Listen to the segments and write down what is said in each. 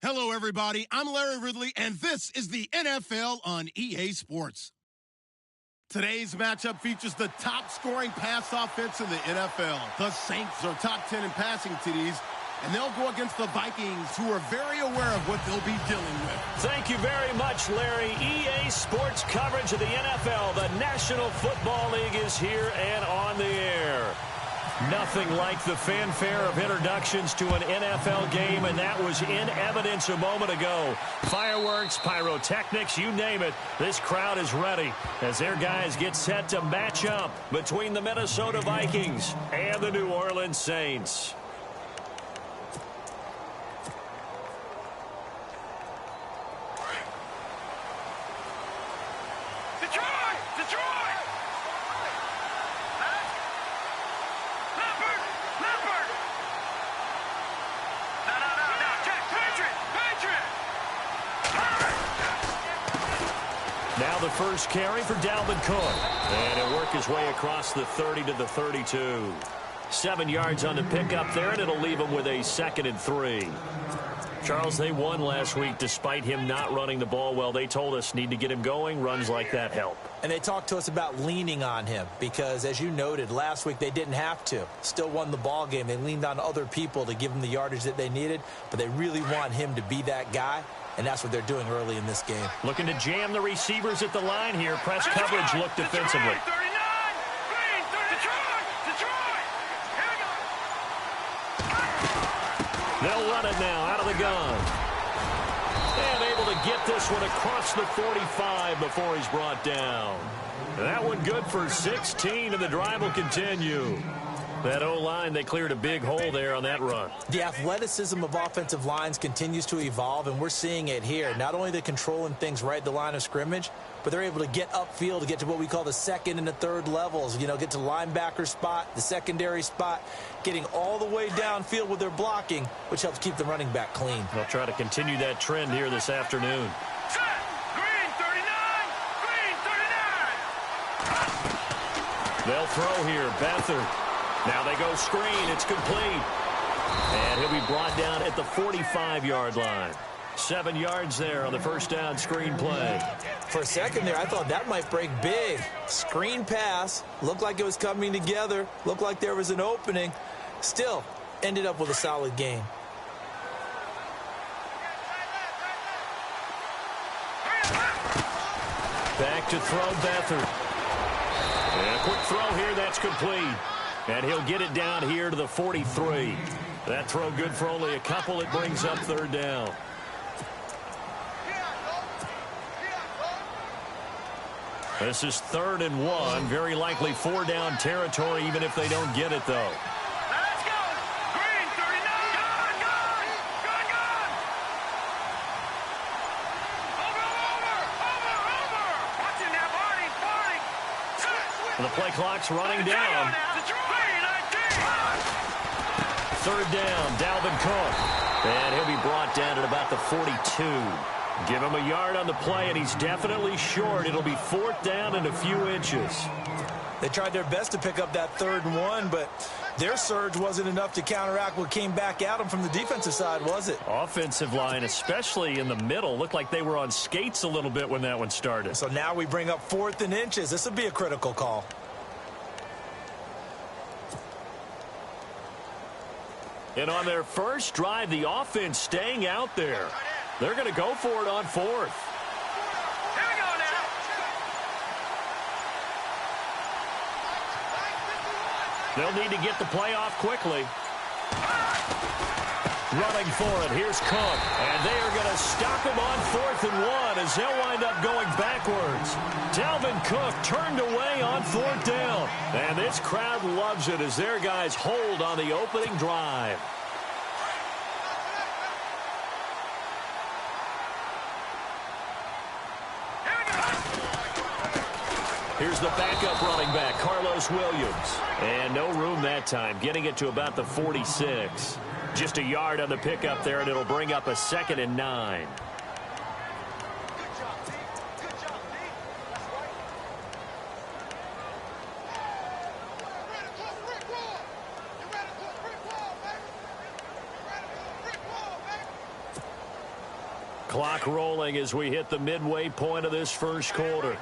Hello, everybody. I'm Larry Ridley, and this is the NFL on EA Sports. Today's matchup features the top-scoring pass offense in the NFL. The Saints are top 10 in passing TDs, and they'll go against the Vikings, who are very aware of what they'll be dealing with. Thank you very much, Larry. EA Sports coverage of the NFL. The National Football League is here and on the air. Nothing like the fanfare of introductions to an NFL game, and that was in evidence a moment ago. Fireworks, pyrotechnics, you name it. This crowd is ready as their guys get set to match up between the Minnesota Vikings and the New Orleans Saints. Now the first carry for Dalvin Cook. And he'll work his way across the 30 to the 32. 7 yards on the pickup there, and it'll leave him with a 2nd and 3. Charles, they won last week despite him not running the ball well. They told us need to get him going. Runs like that help. And they talked to us about leaning on him because, as you noted, last week they didn't have to. Still won the ball game. They leaned on other people to give them the yardage that they needed, but they really want him to be that guy. And that's what they're doing early in this game. Looking to jam the receivers at the line here. Press coverage look defensively. They'll run it now out of the gun. And able to get this one across the 45 before he's brought down. That one good for 16, and the drive will continue. That O-line, they cleared a big hole there on that run. The athleticism of offensive lines continues to evolve, and we're seeing it here. Not only they're controlling things right at the line of scrimmage, but they're able to get upfield to get to what we call the second and the third levels. You know, get to linebacker spot, the secondary spot, getting all the way downfield with their blocking, which helps keep the running back clean. They'll try to continue that trend here this afternoon. They'll throw here. Beathard. Now they go screen. It's complete. And he'll be brought down at the 45-yard line. 7 yards there on the first down screen play. For a second there, I thought that might break big. Screen pass. Looked like it was coming together. Looked like there was an opening. Still, ended up with a solid game. Back to throw Beathard. And a quick throw here. That's complete. And he'll get it down here to the 43. That throw good for only a couple. It brings up 3rd down. This is 3rd and 1. Very likely 4-down territory, even if they don't get it, though. Let's go! Green, 39! Gone! Over! Watching that, Barney! And the play clock's running down. 3rd down, Dalvin Cook. And he'll be brought down at about the 42. Give him a yard on the play, and he's definitely short. It'll be 4th down and a few inches. They tried their best to pick up that 3rd and 1, but their surge wasn't enough to counteract what came back at them from the defensive side, was it? Offensive line, especially in the middle, looked like they were on skates a little bit when that one started. So now we bring up 4th and inches. This will be a critical call. And on their first drive, the offense staying out there. They're going to go for it on 4th. Here we go now. They'll need to get the play off quickly. Running for it. Here's Cook. And they are going to stop him on 4th and 1 as they'll wind up going backwards. Dalvin Cook turned away on 4th down. And this crowd loves it as their guys hold on the opening drive. Here's the backup running back, Carlos Williams. And no room that time, getting it to about the 46. Just a yard on the pickup there, and it'll bring up a 2nd and 9. Clock rolling as we hit the midway point of this first quarter.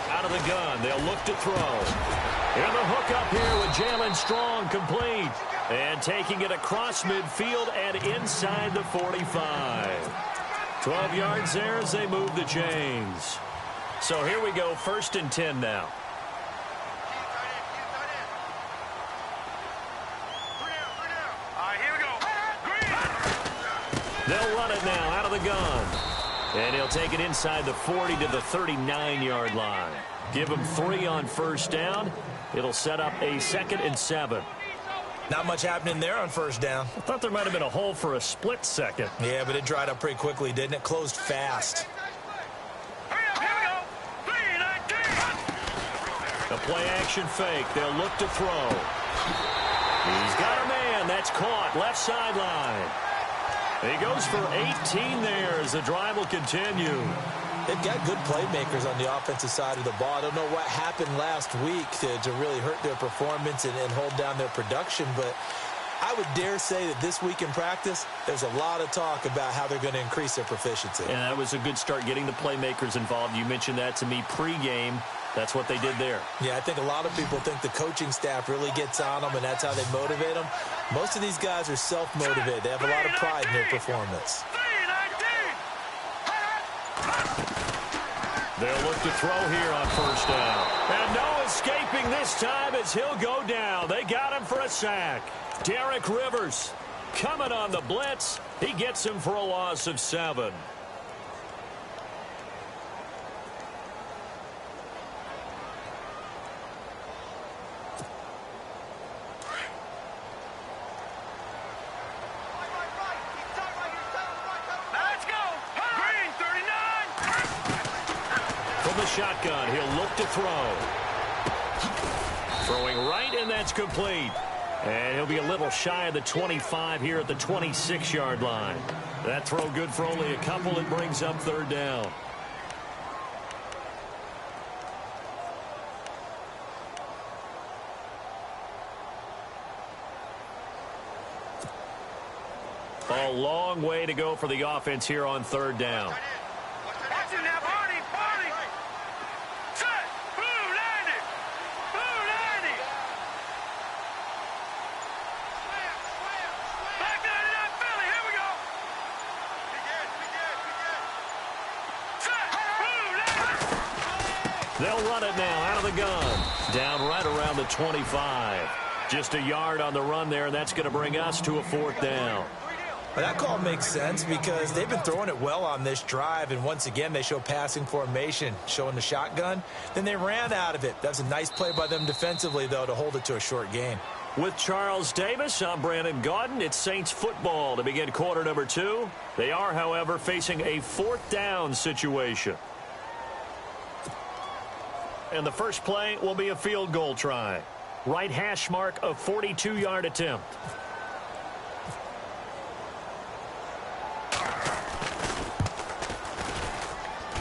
Out of the gun, they'll look to throw. And the hook up here with Jalen Strong complete. And taking it across midfield and inside the 45. 12 yards there as they move the chains. So here we go, 1st and 10 now. They'll run it now out of the gun. And he'll take it inside the 40 to the 39-yard line. Give him 3 on 1st down. It'll set up a 2nd and 7. Not much happening there on 1st down. I thought there might have been a hole for a split second. Yeah, but it dried up pretty quickly, didn't it? Closed fast. A play-action fake. They'll look to throw. He's got a man. That's caught. Left sideline. He goes for 18 there as the drive will continue. They've got good playmakers on the offensive side of the ball. I don't know what happened last week to really hurt their performance and hold down their production, but I would dare say that this week in practice, there's a lot of talk about how they're going to increase their proficiency. And that was a good start getting the playmakers involved. You mentioned that to me pregame. That's what they did there. Yeah, I think a lot of people think the coaching staff really gets on them, and that's how they motivate them. Most of these guys are self-motivated. They have a lot of pride in their performance. They'll look to throw here on 1st down. And no escaping this time as he'll go down. They got him for a sack. Derek Rivers coming on the blitz. He gets him for a loss of 7. Shotgun. He'll look to throw. Throwing right, and that's complete. And he'll be a little shy of the 25 here at the 26-yard line. That throw good for only a couple. It brings up 3rd down. A long way to go for the offense here on 3rd down. They'll run it now out of the gun. Down right around the 25. Just a yard on the run there, and that's going to bring us to a 4th down. Well, that call makes sense because they've been throwing it well on this drive, and once again they show passing formation, showing the shotgun. Then they ran out of it. That's a nice play by them defensively, though, to hold it to a short gain. With Charles Davis, I'm Brandon Gaudin. It's Saints football to begin quarter number 2. They are, however, facing a 4th down situation. And the first play will be a field goal try. Right hash mark, a 42-yard attempt.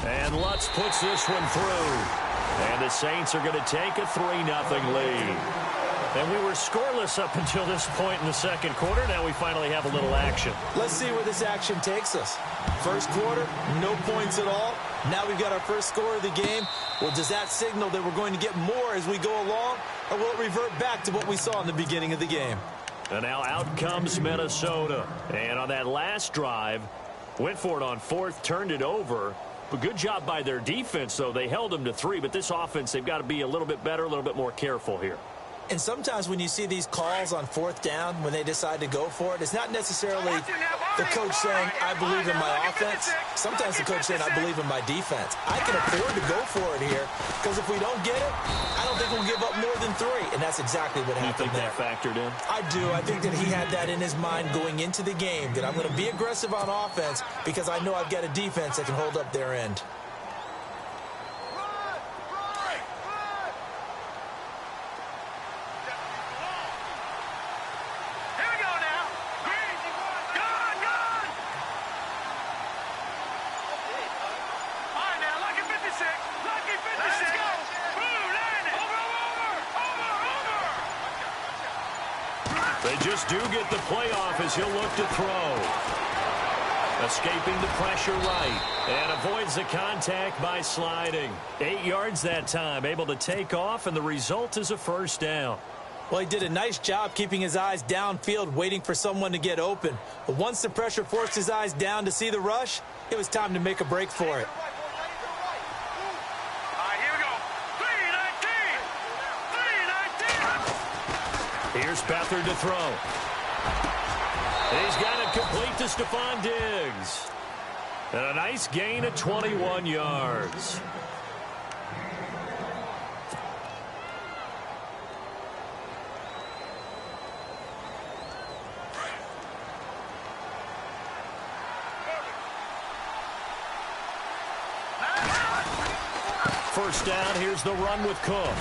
And Lutz puts this one through. And the Saints are going to take a 3-0 lead. And we were scoreless up until this point in the second quarter. Now we finally have a little action. Let's see where this action takes us. First quarter, no points at all. Now we've got our first score of the game. Well, does that signal that we're going to get more as we go along? Or will it revert back to what we saw in the beginning of the game? And now out comes Minnesota. And on that last drive, went for it on 4th, turned it over. But good job by their defense, though. They held them to 3. But this offense, they've got to be a little bit better, a little bit more careful here. And sometimes when you see these calls on 4th down, when they decide to go for it, it's not necessarily the coach saying, I believe in my offense. Sometimes the coach saying, I believe in my defense. I can afford to go for it here because if we don't get it, I don't think we'll give up more than 3. And that's exactly what happened there. You think that factored in? I do. I think that he had that in his mind going into the game, that I'm going to be aggressive on offense because I know I've got a defense that can hold up their end. They just do get the playoff as he'll look to throw. Escaping the pressure right. And avoids the contact by sliding. 8 yards that time. Able to take off, and the result is a first down. Well, he did a nice job keeping his eyes downfield, waiting for someone to get open. But once the pressure forced his eyes down to see the rush, it was time to make a break for it. Here we go. 3-19. Here's Beathard to throw. He's got it complete to Stephon Diggs. And a nice gain of 21 yards. First down, here's the run with Cook.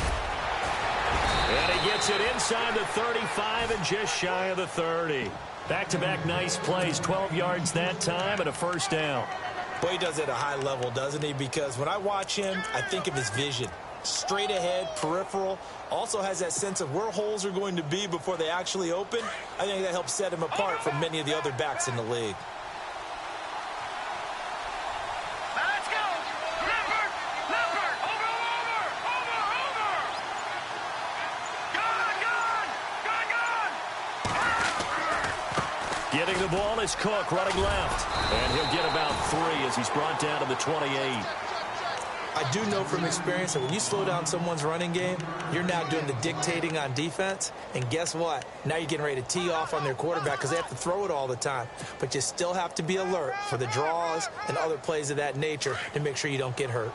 And he gets it inside the 35 and just shy of the 30. Back-to-back nice plays, 12 yards that time and a first down. Boy, he does it at a high level, doesn't he? Because when I watch him, I think of his vision. Straight ahead, peripheral, also has that sense of where holes are going to be before they actually open. I think that helps set him apart from many of the other backs in the league. Let's go. Leopard. Over. Gone. Getting the ball is Cook running left. And he'll get about 3 as he's brought down to the 28. I do know from experience that when you slow down someone's running game, you're now doing the dictating on defense. And guess what? Now you're getting ready to tee off on their quarterback because they have to throw it all the time. But you still have to be alert for the draws and other plays of that nature to make sure you don't get hurt.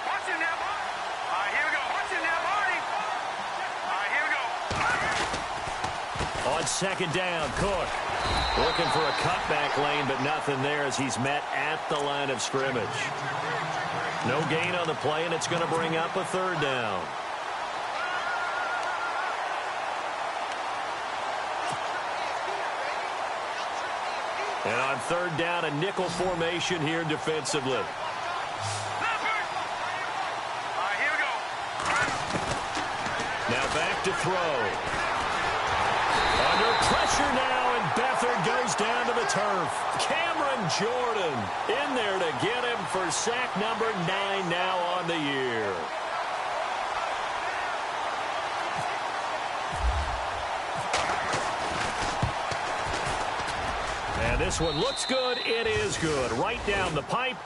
Watch him now. Here we go. Watch him now, Marty. Here we go. On second down, Cook looking for a cutback lane, but nothing there as he's met at the line of scrimmage. No gain on the play, and it's going to bring up a third down. And on third down, a nickel formation here defensively. Here we go. Now back to throw. Under pressure now, and Beathard goes down to the turf. Cameron Jordan in there to get him for sack number 9 now on the year. And this one looks good. It is good. Right down the pipe,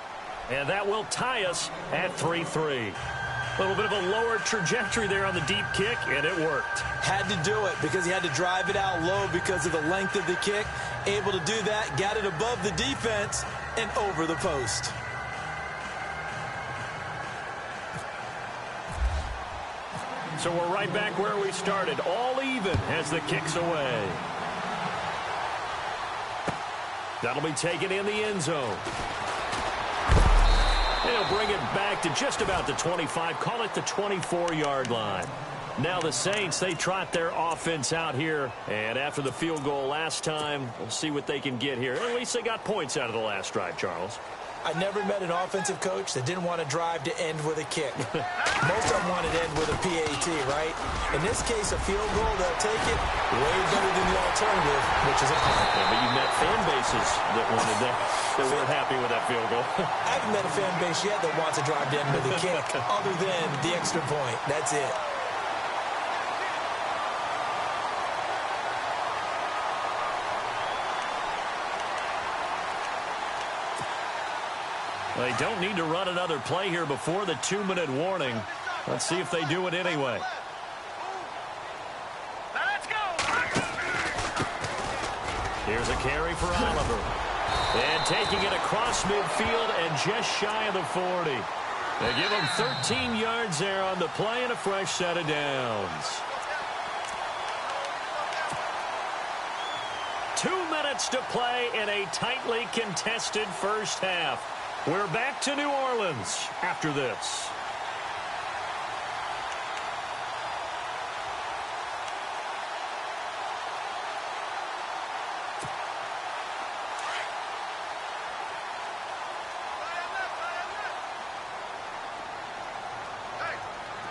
and that will tie us at 3-3. A little bit of a lower trajectory there on the deep kick, and it worked. Had to do it because he had to drive it out low because of the length of the kick. Able to do that, got it above the defense and over the post. So we're right back where we started, all even as the kick's away. That'll be taken in the end zone. They'll bring it back to just about the 25, call it the 24-yard line. Now the Saints, they trot their offense out here, and after the field goal last time, we'll see what they can get here. At least they got points out of the last drive, Charles. I never met an offensive coach that didn't want to drive to end with a kick. Most of them wanted to end with a PAT, right? In this case, a field goal, they'll take it way better than the alternative, which is a punt. Yeah, but you've met fan bases that wanted that weren't happy with that field goal. I haven't met a fan base yet that wants to drive to end with a kick, other than the extra point. That's it. They don't need to run another play here before the 2-minute warning. Let's see if they do it anyway. Let's go. Here's a carry for Oliver. And taking it across midfield and just shy of the 40. They give him 13 yards there on the play and a fresh set of downs. 2 minutes to play in a tightly contested first half. We're back to New Orleans after this.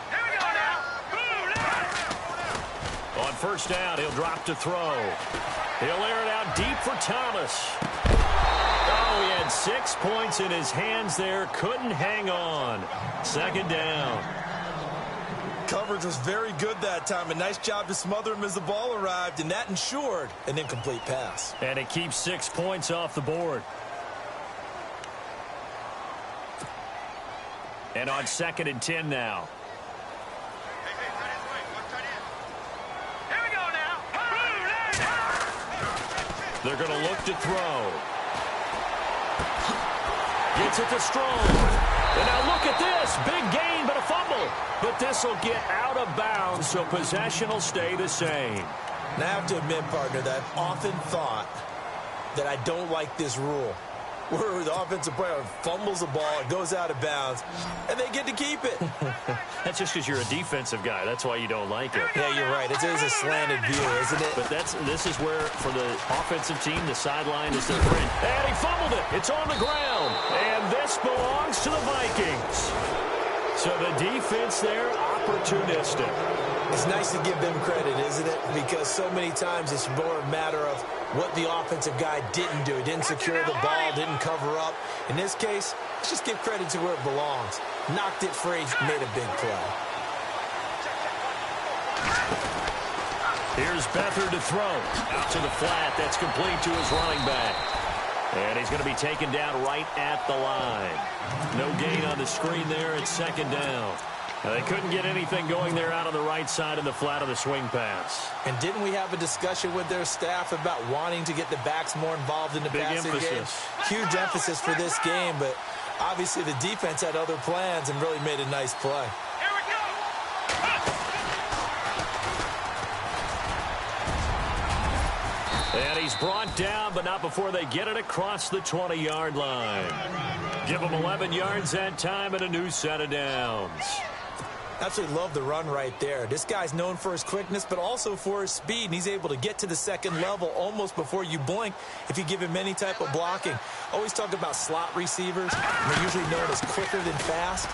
Here we go now. Boom, first down. He'll drop to throw. He'll air it out deep for Thomas. Oh, he had 6 points in his hands there. Couldn't hang on. Second down. Coverage was very good that time. A nice job to smother him as the ball arrived, and that ensured an incomplete pass. And it keeps 6 points off the board. And on 2nd and 10 now. Here we go now. They're going to look to throw. Gets it to Strong. And now look at this. Big gain, but a fumble. But this will get out of bounds, so possession will stay the same. And I have to admit, partner, that I've often thought that I don't like this rule, where the offensive player fumbles the ball, it goes out of bounds, and they get to keep it. That's just because you're a defensive guy. That's why you don't like it. Yeah, you're right. It is a slanted view, isn't it? But this is where, for the offensive team, the sideline is their friend. And he fumbled it. It's on the ground. And this belongs to the Vikings. So the defense there, opportunistic. It's nice to give them credit, isn't it? Because so many times it's more a matter of what the offensive guy didn't do. He didn't secure the ball, didn't cover up. In this case, let's just give credit to where it belongs. Knocked it free, made a big play. Here's Beathard to throw. Out to the flat. That's complete to his running back. And he's going to be taken down right at the line. No gain on the screen there. It's 2nd down. Now, they couldn't get anything going there out on the right side of the flat of the swing pass. And didn't we have a discussion with their staff about wanting to get the backs more involved in the passing game? Huge emphasis for this game, but obviously the defense had other plans and really made a nice play. Here we go. And he's brought down, but not before they get it across the 20-yard line. Give him 11 yards that time and a new set of downs. Absolutely love the run right there. This guy's known for his quickness, but also for his speed, and he's able to get to the second level almost before you blink if you give him any type of blocking. Always talk about slot receivers. They're usually known as quicker than fast.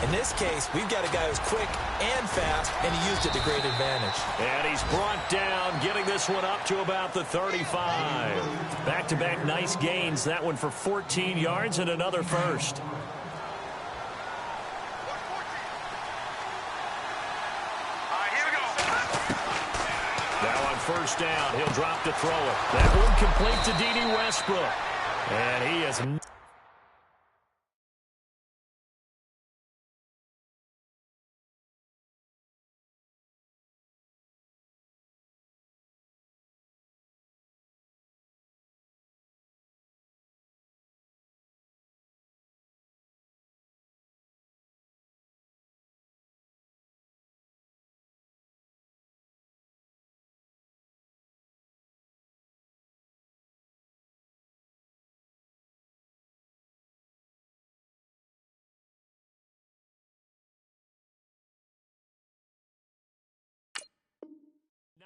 In this case, we've got a guy who's quick and fast, and he used it to great advantage. And he's brought down, getting this one up to about the 35. Back-to-back nice gains. That one for 14 yards and another first. First down. He'll drop to throw it. That one complete to D.D. Westbrook. And he is...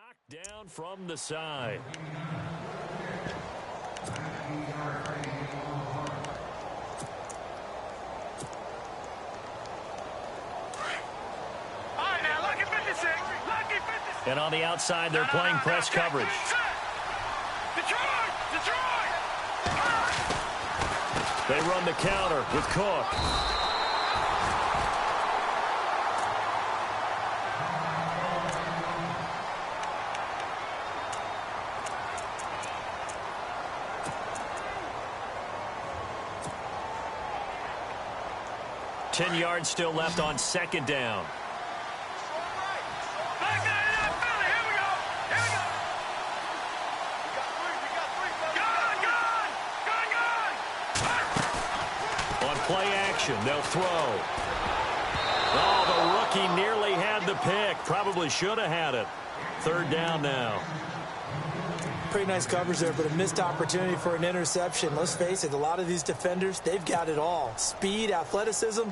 knocked down from the side. All right, now, lucky 56. Lucky 56. And on the outside, they're playing press coverage. Detroit! Detroit! They run the counter with Cook. Ten yards still left on 2nd down. On play action, they'll throw. Oh, the rookie nearly had the pick. Probably should have had it. 3rd down now. Pretty nice coverage there, but a missed opportunity for an interception. Let's face it, a lot of these defenders, they've got it all. Speed, athleticism,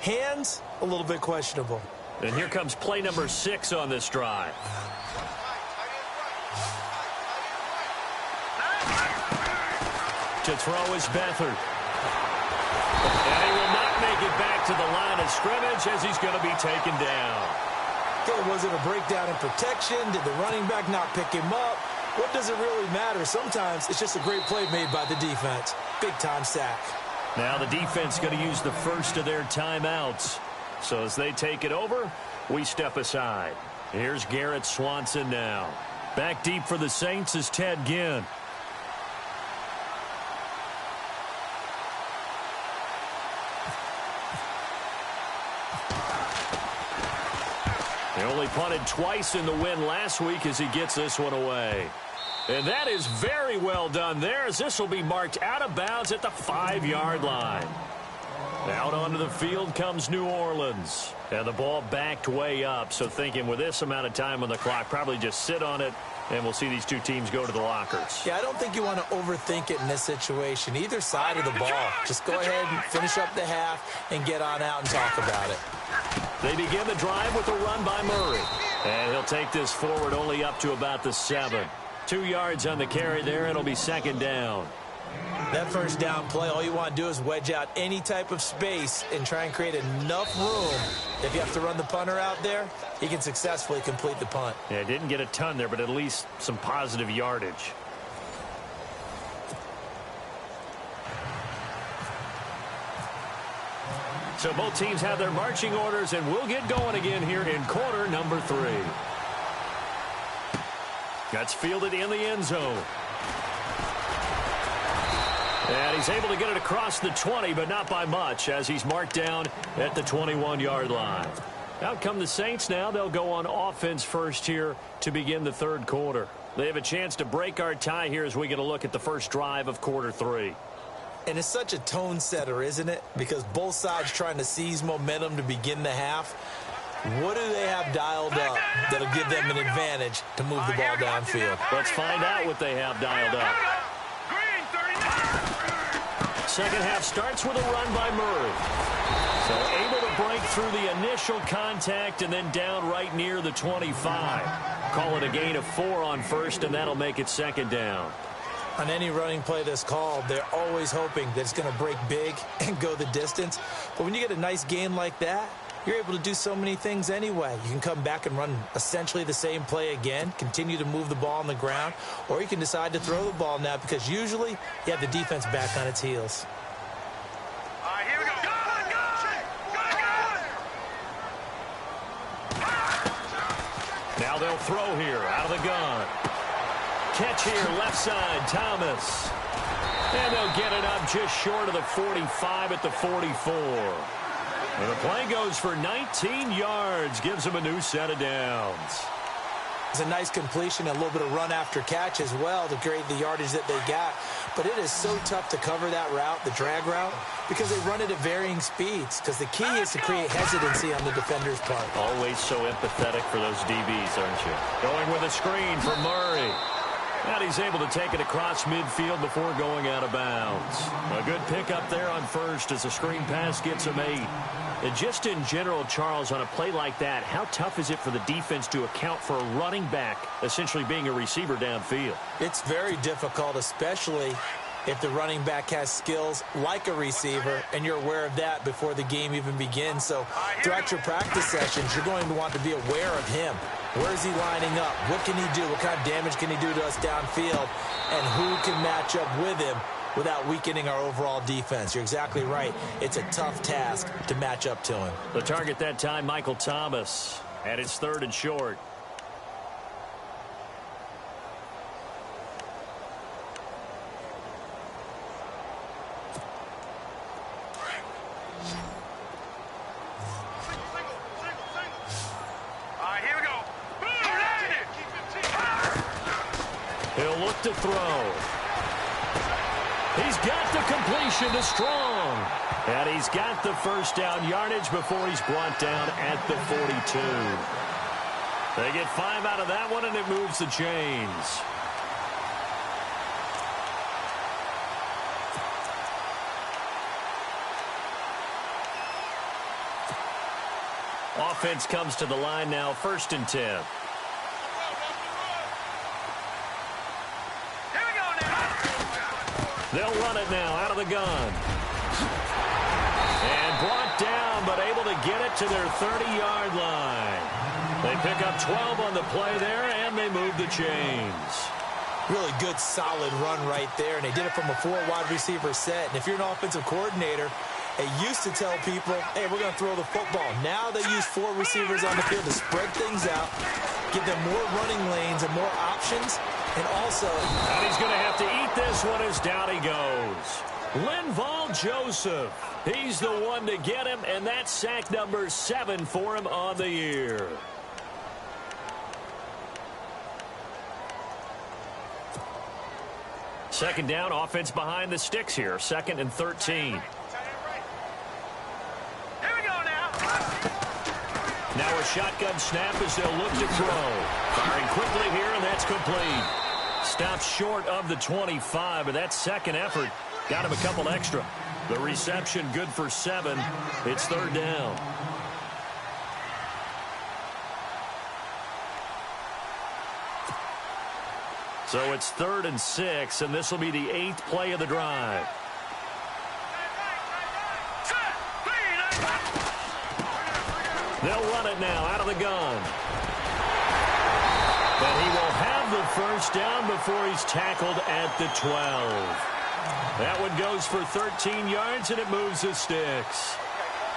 hands, a little bit questionable. And here comes play number 6 on this drive. To throw is Beathard. And he will not make it back to the line of scrimmage as he's going to be taken down. Okay, was it a breakdown in protection? Did the running back not pick him up? What does it really matter? Sometimes it's just a great play made by the defense. Big-time sack. Now the defense going to use the first of their timeouts. So as they take it over, we step aside. Here's Garrett Swanson now. Back deep for the Saints is Ted Ginn. They only punted twice in the win last week as he gets this one away. And that is very well done there, as this will be marked out of bounds at the 5-yard line. Out onto the field comes New Orleans. And the ball backed way up, so thinking with this amount of time on the clock, probably just sit on it, and we'll see these two teams go to the lockers. Yeah, I don't think you want to overthink it in this situation. Either side of the ball. Just go ahead and finish up the half and get on out and talk about it. They begin the drive with a run by Murray. And he'll take this forward only up to about the 7. 2 yards on the carry there. It'll be second down. That first down play, all you want to do is wedge out any type of space and try and create enough room. If you have to run the punter out there, he can successfully complete the punt. Yeah, didn't get a ton there, but at least some positive yardage. So both teams have their marching orders, and we'll get going again here in quarter number 3. That's fielded in the end zone. And he's able to get it across the 20, but not by much, as he's marked down at the 21-yard line. Out come the Saints now. They'll go on offense first here to begin the third quarter. They have a chance to break our tie here as we get a look at the first drive of quarter 3. And it's such a tone setter, isn't it? Because both sides trying to seize momentum to begin the half. What do they have dialed up that'll give them an advantage to move the ball downfield? Let's find out what they have dialed up. Second half starts with a run by Murray. So able to break through the initial contact and then down right near the 25. Call it a gain of 4 on first, and that'll make it second down. On any running play that's called, they're always hoping that it's going to break big and go the distance. But when you get a nice gain like that, you're able to do so many things anyway. You can come back and run essentially the same play again, continue to move the ball on the ground, or you can decide to throw the ball now because usually you have the defense back on its heels. All right, here we go. Now they'll throw here out of the gun. Catch here, left side, Thomas. And they'll get it up just short of the 45 at the 44. And the play goes for 19 yards, gives them a new set of downs. It's a nice completion, a little bit of run after catch as well to create the yardage that they got. But it is so tough to cover that route, the drag route, because they run it at varying speeds. Because the key is to create hesitancy on the defender's part. Always so empathetic for those DBs, aren't you? Going with a screen for Murray. And he's able to take it across midfield before going out of bounds. A good pickup there on first as the screen pass gets him 8. And just in general, Charles, on a play like that, how tough is it for the defense to account for a running back essentially being a receiver downfield? It's very difficult, especially if the running back has skills like a receiver, and you're aware of that before the game even begins. So throughout your practice sessions, you're going to want to be aware of him. Where is he lining up? What can he do? What kind of damage can he do to us downfield? And who can match up with him without weakening our overall defense? You're exactly right. It's a tough task to match up to him. The target that time, Michael Thomas. And it's 3rd and short. He'll look to throw. He's got the completion to Strong. And he's got the first down yardage before he's brought down at the 42. They get 5 out of that one, and it moves the chains. Offense comes to the line now, 1st and 10. They'll run it now out of the gun. And brought down, but able to get it to their 30-yard line. They pick up 12 on the play there, and they move the chains. Really good, solid run right there, and they did it from a 4-wide receiver set. And if you're an offensive coordinator, they used to tell people, hey, we're going to throw the football. Now they use 4 receivers on the field to spread things out, give them more running lanes and more options, and also... And he's going to have to eat this one as down he goes. Linval Joseph, he's the one to get him, and that's sack number 7 for him on the year. Second down, offense behind the sticks here. 2nd and 13. Here we go now. Now a shotgun snap as they'll look to throw. Firing quickly here, and that's complete. Stops short of the 25, but that second effort got him a couple extra. The reception good for 7. It's 3rd down. So it's 3rd and 6, and this will be the 8th play of the drive. They'll run it now out of the gun. But he will have the first down before he's tackled at the 12. That one goes for 13 yards, and it moves the sticks.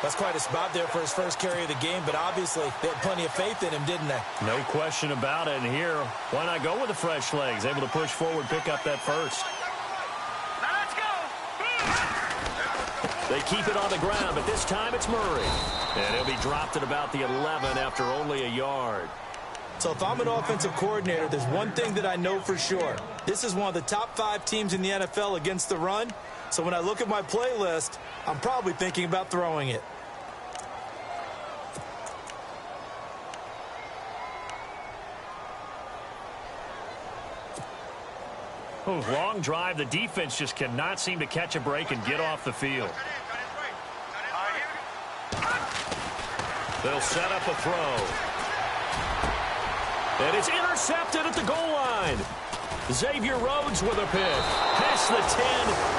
That's quite a spot there for his first carry of the game, but obviously they had plenty of faith in him, didn't they? No question about it. And here, why not go with the fresh legs? Able to push forward, pick up that first. Now let's go. They keep it on the ground, but this time it's Murray. And he'll be dropped at about the 11 after only a yard. So if I'm an offensive coordinator, there's one thing that I know for sure. This is one of the top 5 teams in the NFL against the run. So when I look at my playlist, I'm probably thinking about throwing it. Oh, long drive. The defense just cannot seem to catch a break and get off the field. They'll set up a throw. And it's intercepted at the goal line. Xavier Rhodes with a pick. Past the 10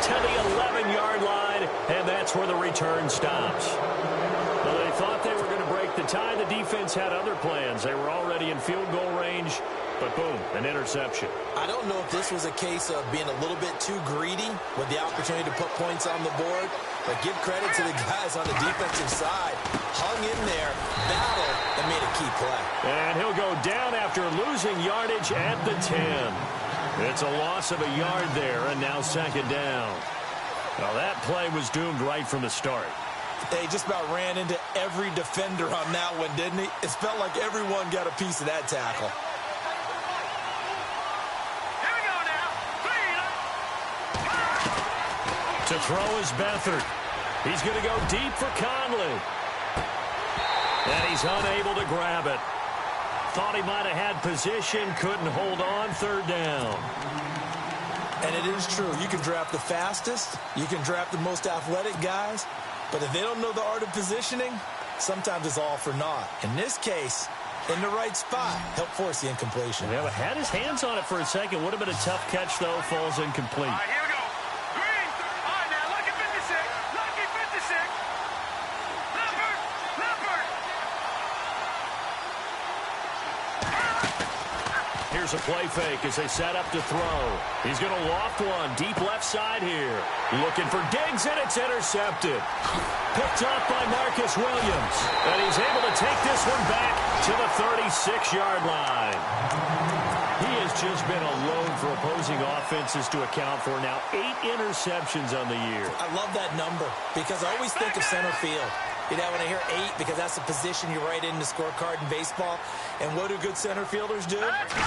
to the 11-yard line, and that's where the return stops. Well, they thought they were going to break the tie. The defense had other plans. They were already in field goal range, but boom, an interception. I don't know if this was a case of being a little bit too greedy with the opportunity to put points on the board, but give credit to the guys on the defensive side. Hung in there, battled, and made a key play. And he'll go down after losing yardage at the 10. It's a loss of a yard there, and now 2nd down. Well, that play was doomed right from the start. They just about ran into every defender on that one, didn't he? It felt like everyone got a piece of that tackle. Here we go now. To throw is Beathard. He's going to go deep for Conley. And he's unable to grab it. Thought he might have had position, couldn't hold on. 3rd down. And it is true. You can draft the fastest. You can draft the most athletic guys. But if they don't know the art of positioning, sometimes it's all for naught. In this case, in the right spot, help force the incompletion. Yeah, but had his hands on it for a second. Would have been a tough catch, though. Falls incomplete. All right, here we go. Green. All right, now, lucky 56. Lucky 56. Leopard. Leopard. Here's a play fake as they set up to throw. He's going to loft one deep left side here. Looking for Diggs, and it's intercepted. Picked off by Marcus Williams. And he's able to take this one back to the 36-yard line. He has just been a load for opposing offenses to account for. Now 8 interceptions on the year. I love that number because I always think of center field. You know, when I hear 8, because that's the position you write in the scorecard in baseball. And what do good center fielders do?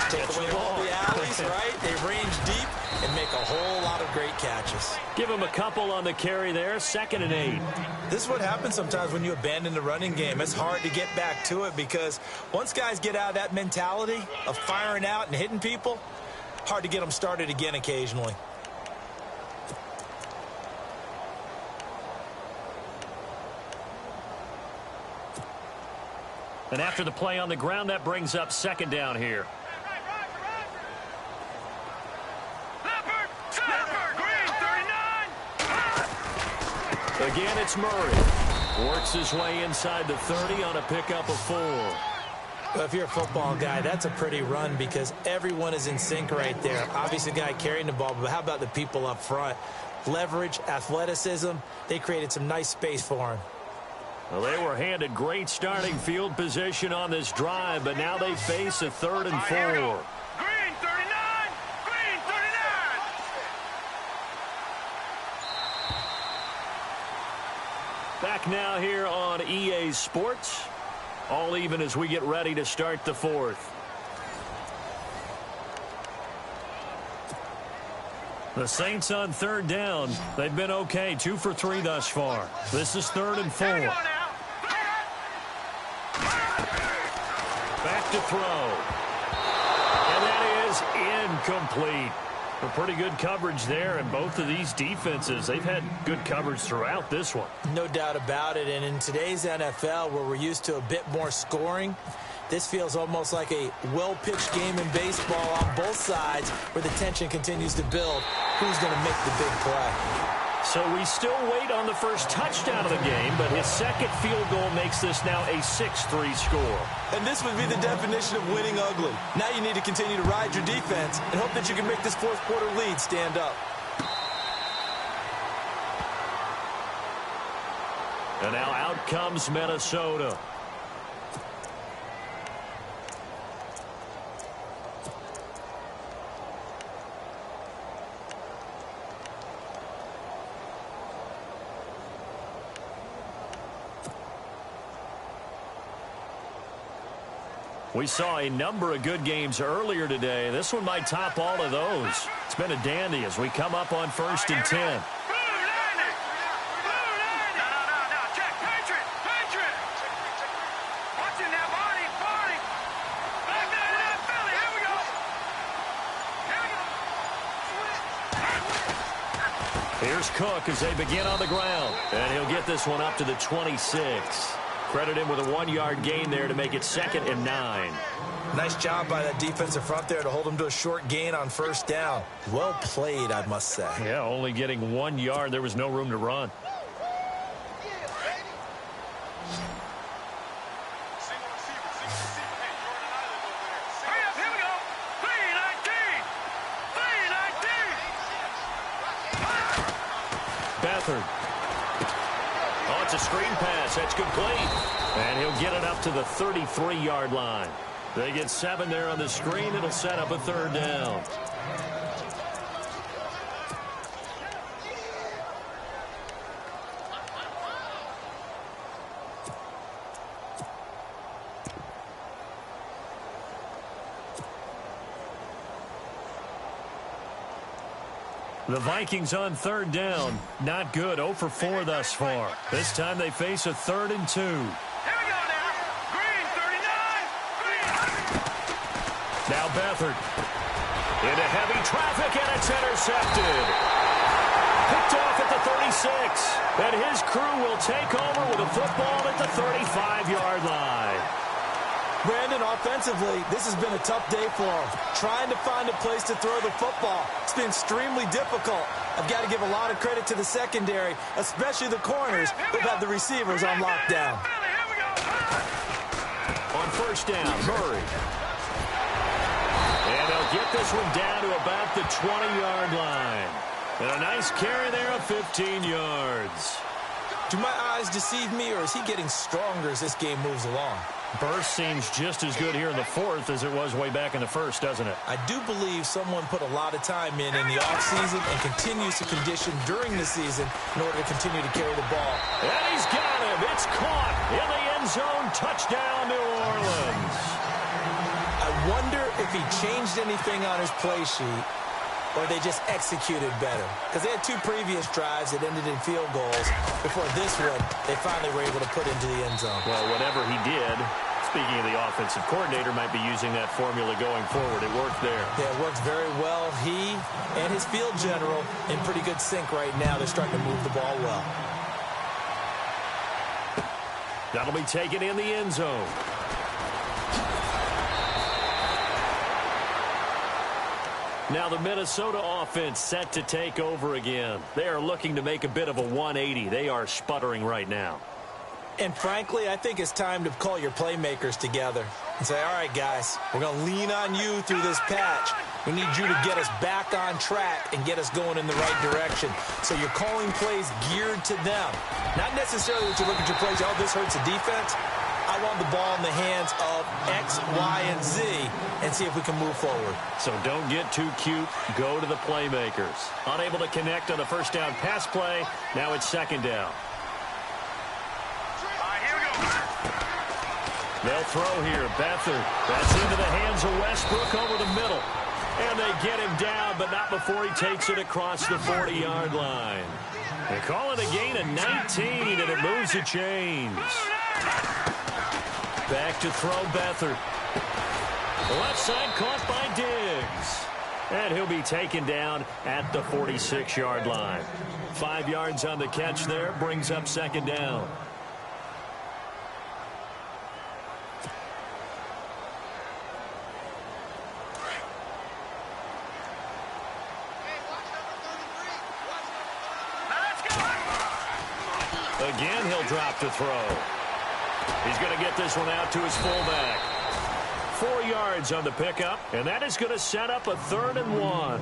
Take away all the alleys, right? They range deep and make a whole lot of great catches. Give him a couple on the carry there. 2nd and 8. This is what happens sometimes when you abandon the running game. It's hard to get back to it because once guys get out of that mentality of firing out and hitting people, hard to get them started again occasionally. And after the play on the ground, that brings up 2nd down here. Leopard. Leopard. Green. 39. Again, it's Murray. Works his way inside the 30 on a pickup of 4. Well, if you're a football guy, that's a pretty run because everyone is in sync right there. Obviously, the guy carrying the ball, but how about the people up front? Leverage, athleticism, they created some nice space for him. Well, they were handed great starting field position on this drive, but now they face a 3rd and 4. Green 39! Green 39! Back now here on EA Sports. All even as we get ready to start the 4th. The Saints on 3rd down. They've been okay, 2 for 3 thus far. This is 3rd and 4. Back to throw. And that is incomplete. A pretty good coverage there, and both of these defenses, they've had good coverage throughout this one. No doubt about it, and in today's NFL, where we're used to a bit more scoring, this feels almost like a well-pitched game in baseball on both sides where the tension continues to build. Who's going to make the big play? So we still wait on the first touchdown of the game, but his second field goal makes this now a 6-3 score. And this would be the definition of winning ugly. Now you need to continue to ride your defense and hope that you can make this fourth quarter lead stand up. And now out comes Minnesota. We saw a number of good games earlier today. This one might top all of those. It's been a dandy as we come up on 1st and 10. Here's Cook as they begin on the ground. And he'll get this one up to the 26. Credit him with a 1-yard gain there to make it 2nd and 9. Nice job by that defensive front there to hold him to a short gain on 1st down. Well played, I must say. Yeah, only getting 1 yard. There was no room to run. Beathard. Oh, it's a screen pass. That's complete. And he'll get it up to the 33-yard line. They get 7 there on the screen. It'll set up a 3rd down. The Vikings on 3rd down. Not good. 0 for 4 thus far. This time they face a 3rd and 2. Here we go now. Green 39. Green. Now Beathard. Into heavy traffic, and it's intercepted. Picked off at the 36. And his crew will take over with a football at the 35-yard line. Brandon, offensively, this has been a tough day for him. Trying to find a place to throw the football. It's been extremely difficult. I've got to give a lot of credit to the secondary, especially the corners who've had the receivers on lockdown. On 1st down, Murray. And they'll get this one down to about the 20-yard line. And a nice carry there of 15 yards. Do my eyes deceive me, or is he getting stronger as this game moves along? Burst seems just as good here in the 4th as it was way back in the 1st, doesn't it? I do believe someone put a lot of time in the offseason and continues to condition during the season in order to continue to carry the ball. And he's got him. It's caught in the end zone. Touchdown, New Orleans. I wonder if he changed anything on his play sheet or they just executed better. Because they had 2 previous drives that ended in field goals. Before this one, they finally were able to put into the end zone. Well, whatever he did, speaking of the offensive coordinator, might be using that formula going forward. It worked there. Yeah, it worked very well. He and his field general in pretty good sync right now. They're starting to move the ball well. That'll be taken in the end zone. Now the Minnesota offense set to take over again. They are looking to make a bit of a 180. They are sputtering right now. And frankly, I think it's time to call your playmakers together and say, all right, guys, we're going to lean on you through this patch. We need you to get us back on track and get us going in the right direction. So you're calling plays geared to them. Not necessarily that you look at your plays, oh, this hurts the defense. I want the ball in the hands of X, Y, and Z and see if we can move forward. So don't get too cute. Go to the playmakers. Unable to connect on the first down pass play. Now it's second down. They'll throw here. Beathard. That's into the hands of Westbrook over the middle. And they get him down, but not before he takes it across the 40-yard line. They call it a gain of 19, and it moves the chains. Back to throw Beathard. Left side caught by Diggs. And he'll be taken down at the 46-yard line. 5 yards on the catch there, brings up second down. Again, he'll drop to throw. He's going to get this one out to his fullback. 4 yards on the pickup, and that is going to set up a 3rd and 1.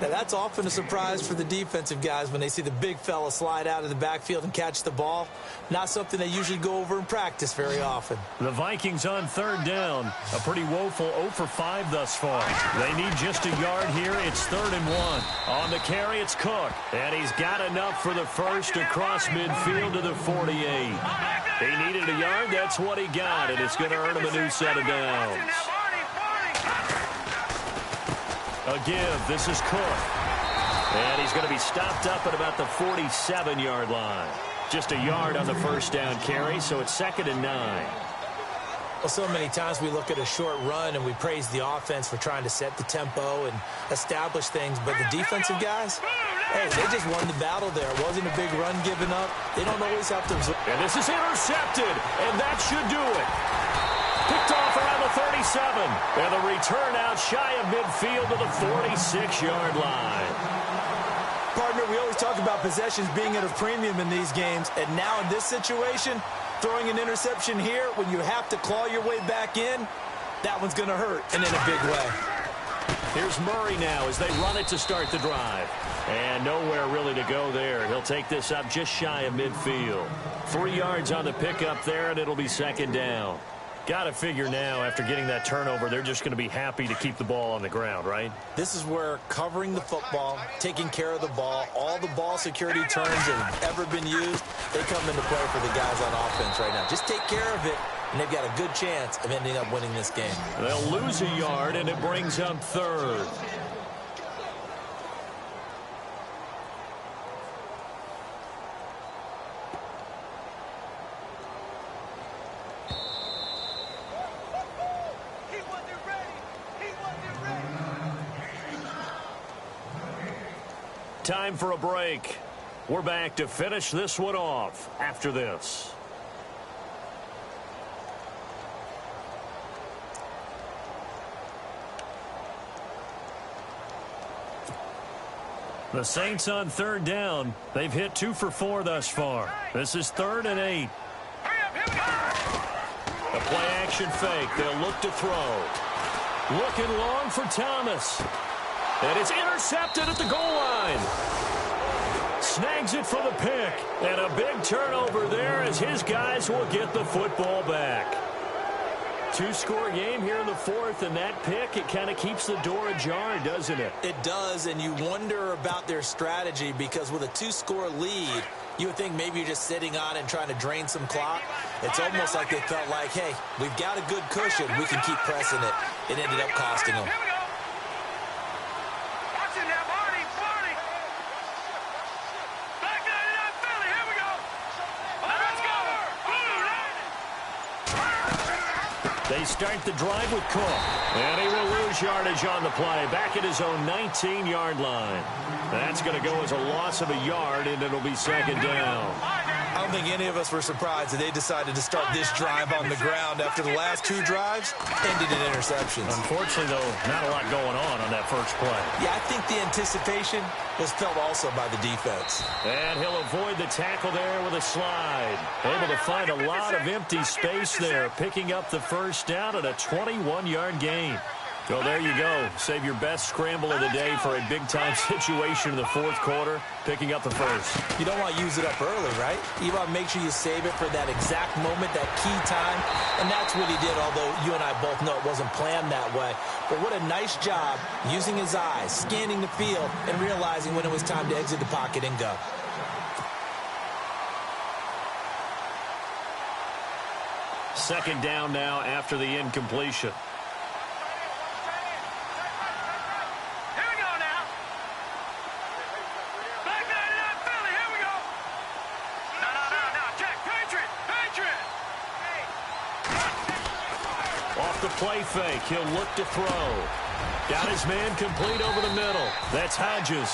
Now, that's often a surprise for the defensive guys when they see the big fella slide out of the backfield and catch the ball. Not something they usually go over in practice very often. The Vikings on 3rd down. A pretty woeful 0 for 5 thus far. They need just a yard here. It's 3rd and 1. On the carry, it's Cook. And he's got enough for the first across midfield to the 48. He needed a yard. That's what he got. And it's going to earn him a new set of downs. A give. This is Cook. And he's going to be stopped up at about the 47-yard line. Just a yard on the first down carry, so it's 2nd and 9. Well, so many times we look at a short run and we praise the offense for trying to set the tempo and establish things, but the defensive guys, hey, they just won the battle there. It wasn't a big run given up. They don't always have to absorb. And this is intercepted, and that should do it. Picked off around the 37. And the return out shy of midfield to the 46-yard line. Partner, we always talk about possessions being at a premium in these games. And now in this situation, throwing an interception here when you have to claw your way back in, that one's going to hurt, and in a big way. Here's Murray now as they run it to start the drive. And nowhere really to go there. He'll take this up just shy of midfield. 3 yards on the pickup there, and it'll be second down. Got to figure now, after getting that turnover, they're just going to be happy to keep the ball on the ground, right? This is where covering the football, taking care of the ball, all the ball security terms that have ever been used, they come into play for the guys on offense right now. Just take care of it, and they've got a good chance of ending up winning this game. They'll lose a yard, and it brings up 3rd. Time for a break. We're back to finish this one off after this. The Saints on 3rd down. They've hit 2 for 4 thus far. This is 3rd and 8. A play action fake. They'll look to throw. Looking long for Thomas. And it's intercepted at the goal line. Snags it for the pick. And a big turnover there as his guys will get the football back. 2-score game here in the 4th, and that pick, it kind of keeps the door ajar, doesn't it? It does, and you wonder about their strategy because with a 2-score lead, you would think maybe you're just sitting on it and trying to drain some clock. It's almost like they felt like, hey, we've got a good cushion. We can keep pressing it. It ended up costing them. They start the drive with Cook. And he will lose yardage on the play. Back at his own 19-yard line. That's going to go as a loss of a yard, and it'll be second down. On think any of us were surprised that they decided to start this drive on the ground after the last 2 drives ended in interceptions. Unfortunately, though, not a lot going on that first play. Yeah, I think the anticipation was felt also by the defense. And he'll avoid the tackle there with a slide. Able to find a lot of empty space there, picking up the first down at a 21-yard gain. So there you go. Save your best scramble of the day for a big-time situation in the fourth quarter, picking up the first. You don't want to use it up early, right? You want to make sure you save it for that exact moment, that key time. And that's what he did, although you and I both know it wasn't planned that way. But what a nice job using his eyes, scanning the field, and realizing when it was time to exit the pocket and go. Second down now after the incompletion. Play fake. He'll look to throw. Got his man complete over the middle. That's Hodges.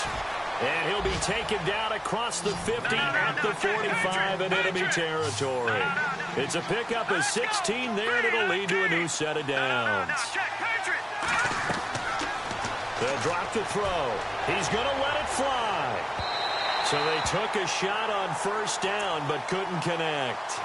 And he'll be taken down across the 50 at the 45 in enemy territory. It's a pickup of 16 there, and it'll lead to a new set of downs. They'll drop to throw. He's going to let it fly. So they took a shot on first down, but couldn't connect.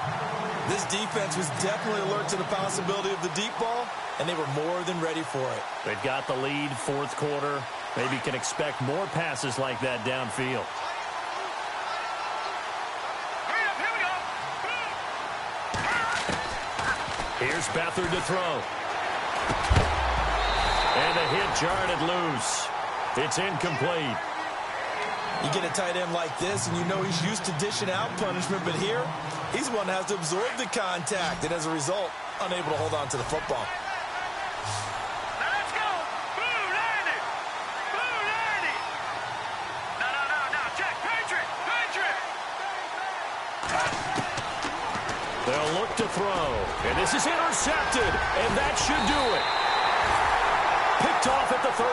This defense was definitely alert to the possibility of the deep ball, and they were more than ready for it. They've got the lead, fourth quarter. Maybe can expect more passes like that downfield. Here's Beathard to throw. And a hit jarred it loose. It's incomplete. You get a tight end like this, and you know he's used to dishing out punishment, but here, he's the one that has to absorb the contact, and as a result, unable to hold on to the football. Now let's go. Blue 90. Blue 90. No. Check. Patriot. They'll look to throw. And this is intercepted, and that should do it. Picked off at the 39,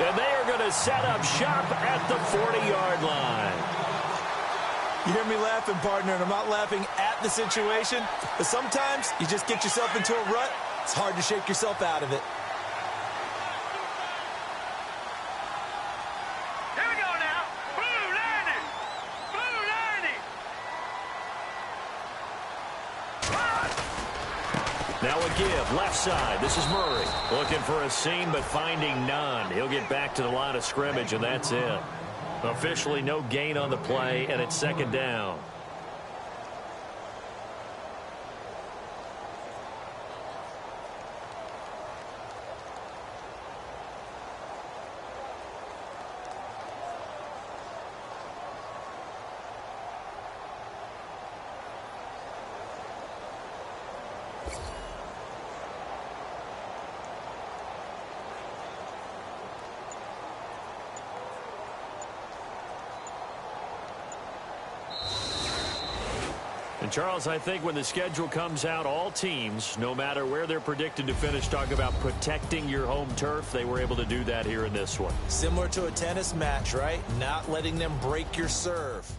and they are going to set up shop at the 40-yard line. You hear me laughing, partner, and I'm not laughing at the situation, but sometimes you just get yourself into a rut. It's hard to shake yourself out of it. Here we go now. Blue 90. Blue 90. Now a give, left side. This is Murray. Looking for a seam, but finding none. He'll get back to the line of scrimmage, and that's it. Officially no gain on the play, and it's second down. And Charles, I think when the schedule comes out, all teams, no matter where they're predicted to finish, talk about protecting your home turf. They were able to do that here in this one. Similar to a tennis match, right? Not letting them break your serve.